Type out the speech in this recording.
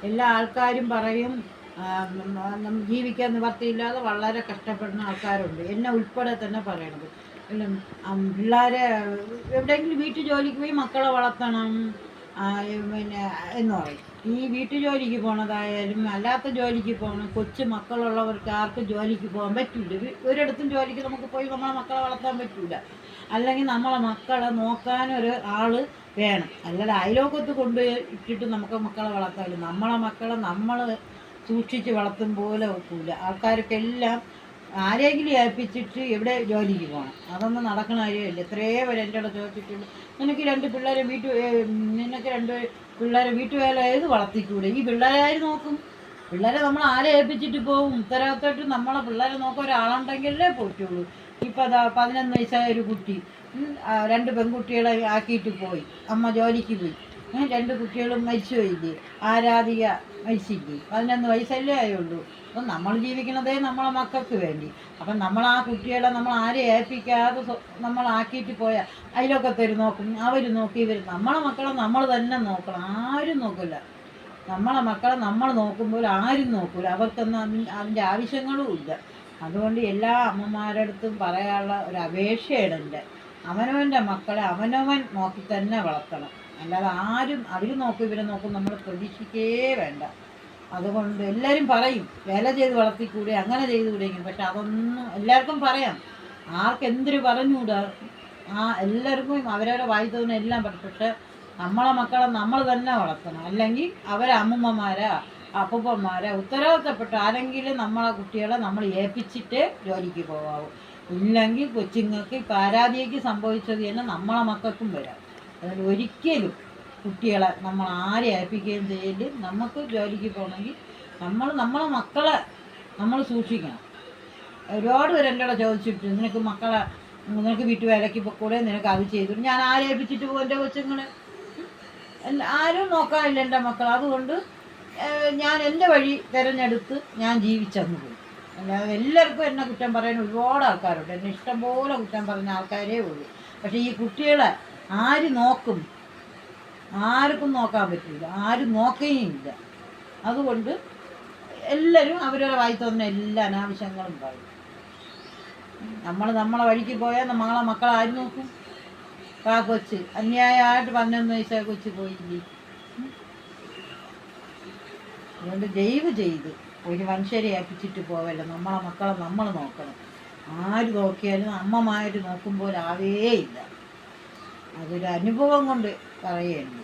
എല്ലാ ആൾക്കാരും പറയും ജീവിക്കാൻ നിവർത്തിയില്ലാതെ വളരെ കഷ്ടപ്പെടുന്ന ആൾക്കാരുണ്ട്, എന്നെ ഉൾപ്പെടെ തന്നെ പറയണത്. പിള്ളേരെ എവിടെയെങ്കിലും വീട്ടു ജോലിക്ക് പോയി മക്കളെ വളർത്തണം പിന്നെ എന്ന് പറയും. ഈ വീട്ടു ജോലിക്ക് പോണതായാലും അല്ലാത്ത ജോലിക്ക് പോകണം, കൊച്ചു മക്കളുള്ളവർക്ക് ആർക്കും ജോലിക്ക് പോകാൻ പറ്റില്ല. ഒരിടത്തും ജോലിക്ക് നമുക്ക് പോയി നമ്മളെ മക്കളെ വളർത്താൻ പറ്റില്ല. അല്ലെങ്കിൽ നമ്മളെ മക്കളെ നോക്കാനൊരു ആൾ വേണം. അല്ലാതെ അയലോക്കത്ത് കൊണ്ട് ഇട്ടിട്ട് നമുക്ക് മക്കളെ വളർത്താമല്ലോ. നമ്മളെ മക്കളെ നമ്മൾ സൂക്ഷിച്ച് വളർത്തും പോലെ ഒക്കില്ല. ആൾക്കാർക്കെല്ലാം ആരെങ്കിലും ഏൽപ്പിച്ചിട്ട് എവിടെ ജോലിക്ക് പോകണം, അതൊന്നും നടക്കണ കാര്യമില്ല. എത്രയോ പേര് എൻ്റെ അടുത്ത് ചോദിച്ചിട്ടുണ്ട്, നിനക്ക് രണ്ട് പിള്ളേരെ നിനക്ക് രണ്ട് പിള്ളേരെ വീട്ടുവേല ഏത് വളർത്തിക്കൂടെ? ഈ പിള്ളേരെ ആര് നോക്കും? പിള്ളേരെ നമ്മൾ ആരെ ഏൽപ്പിച്ചിട്ട് പോകും? ഉത്തരവാദിത്തമായിട്ട് നമ്മളെ പിള്ളേരെ നോക്കാൻ ഒരാളുണ്ടെങ്കിലേ പോറ്റുള്ളൂ. ഇപ്പം അതാ 11 വയസ്സായ ഒരു കുട്ടി രണ്ട് പെൺകുട്ടികളെ ആക്കിയിട്ട് പോയി, അമ്മ ജോലിക്ക് പോയി. രണ്ട് കുട്ടികളും മരിച്ചു പോയില്ലേ? ആരാധിക മരിച്ചില്ലേ? 11 വയസ്സല്ലേ ആയുള്ളൂ. അപ്പം നമ്മൾ ജീവിക്കണതേ നമ്മളെ മക്കൾക്ക് വേണ്ടി. അപ്പം നമ്മൾ ആ കുട്ടികളെ നമ്മൾ ആരെ ഏൽപ്പിക്കാതെ നമ്മളാക്കിയിട്ട് പോയാൽ അതിലൊക്കത്തൊരു നോക്കും, അവർ നോക്കി ഇവർ. നമ്മളെ മക്കളെ നമ്മൾ തന്നെ നോക്കണം, ആരും നോക്കില്ല. നമ്മളെ മക്കളെ നമ്മൾ നോക്കുമ്പോൾ ആരും നോക്കില്ല, അവർക്കൊന്നും അതിൻ്റെ ആവശ്യങ്ങളും ഇല്ല. അതുകൊണ്ട് എല്ലാ അമ്മമാരുടെ അടുത്തും പറയാനുള്ള ഒരു അപേക്ഷയാണ് എൻ്റെ, അവനവൻ്റെ മക്കളെ അവനവൻ നോക്കി തന്നെ വളർത്തണം. അല്ലാതെ ആരും അവർ നോക്കും ഇവരെ നോക്കും നമ്മൾ പ്രതീക്ഷിക്കേ വേണ്ട. അതുകൊണ്ട് എല്ലാവരും പറയും വേല ചെയ്ത് വളർത്തിക്കൂടെ, അങ്ങനെ ചെയ്തുകൂടെയെങ്കിൽ. പക്ഷെ അതൊന്നും എല്ലാവർക്കും പറയാം, ആർക്കെന്തൊരു പറഞ്ഞുകൂടാ. എല്ലാവർക്കും അവരവരെ വായി തോന്നുന്ന എല്ലാം പറയും. പക്ഷെ നമ്മളെ മക്കളെ നമ്മൾ തന്നെ വളർത്തണം. അല്ലെങ്കിൽ അവരെ അമ്മൂമ്മമാരാ അപ്പൂപ്പന്മാരാ ഉത്തരവാദിത്തപ്പെട്ട ആരെങ്കിലും നമ്മളെ കുട്ടികളെ നമ്മൾ ഏൽപ്പിച്ചിട്ടേ ജോലിക്ക് പോകാവൂ. ഇല്ലെങ്കിൽ കൊച്ചുങ്ങൾക്ക് ഇപ്പം ആരാധികയ്ക്ക് സംഭവിച്ചത് തന്നെ നമ്മളെ മക്കൾക്കും വരാം. അതുകൊണ്ട് ഒരിക്കലും കുട്ടികളെ നമ്മൾ ആരെ ഏൽപ്പിക്കുകയും ചെയ്യല്. നമുക്ക് ജോലിക്ക് പോകണമെങ്കിൽ നമ്മളെ മക്കളെ നമ്മൾ സൂക്ഷിക്കണം. ഒരുപാട് പേര് എൻ്റെ കൂടെ ചോദിച്ചിട്ട്, നിനക്ക് വീട്ടുവേലയ്ക്ക് പൊക്കൂടെ, നിനക്ക് അത് ചെയ്തു. ഞാൻ ആരെ ഏൽപ്പിച്ചിട്ട് പോകും? എൻ്റെ കൊച്ചുങ്ങളെ ആരും നോക്കാനില്ല എൻ്റെ മക്കൾ. അതുകൊണ്ട് ഞാൻ എൻ്റെ വഴി തിരഞ്ഞെടുത്ത് ഞാൻ ജീവിച്ചെന്ന് പോയി. അല്ലാതെ എല്ലാവർക്കും എന്നെ കുറ്റം പറയാൻ ഒരുപാട് ആൾക്കാരുണ്ട്, എന്നെ ഇഷ്ടംപോലെ കുറ്റം പറഞ്ഞ ആൾക്കാരേ ഉള്ളൂ. പക്ഷേ ഈ കുട്ടികളെ ആര് നോക്കും? ആർക്കും നോക്കാൻ പറ്റില്ല, ആരും നോക്കുകയും ഇല്ല. അതുകൊണ്ട് എല്ലാവരും അവരവരെ വായി തോന്നുന്ന എല്ലാ അനാവശ്യങ്ങളും പറയും. നമ്മളെ വഴിക്ക് പോയാൽ നമ്മളെ മക്കളെ ആര് നോക്കും? ആ കൊച്ച് അന്യായമായിട്ട് 11 വയസ്സായ കൊച്ച് പോയില്ലേ? അതുകൊണ്ട് ദയവ് ചെയ്ത് ഒരു മനുഷ്യരെ ഏൽപ്പിച്ചിട്ട് പോവല്ല, നമ്മളെ മക്കളെ നമ്മൾ നോക്കണം. ആര് നോക്കിയാലും അമ്മമാർ നോക്കുമ്പോൾ ആവേയില്ല. അതൊരു അനുഭവം കൊണ്ട് പറയുകയാണ്.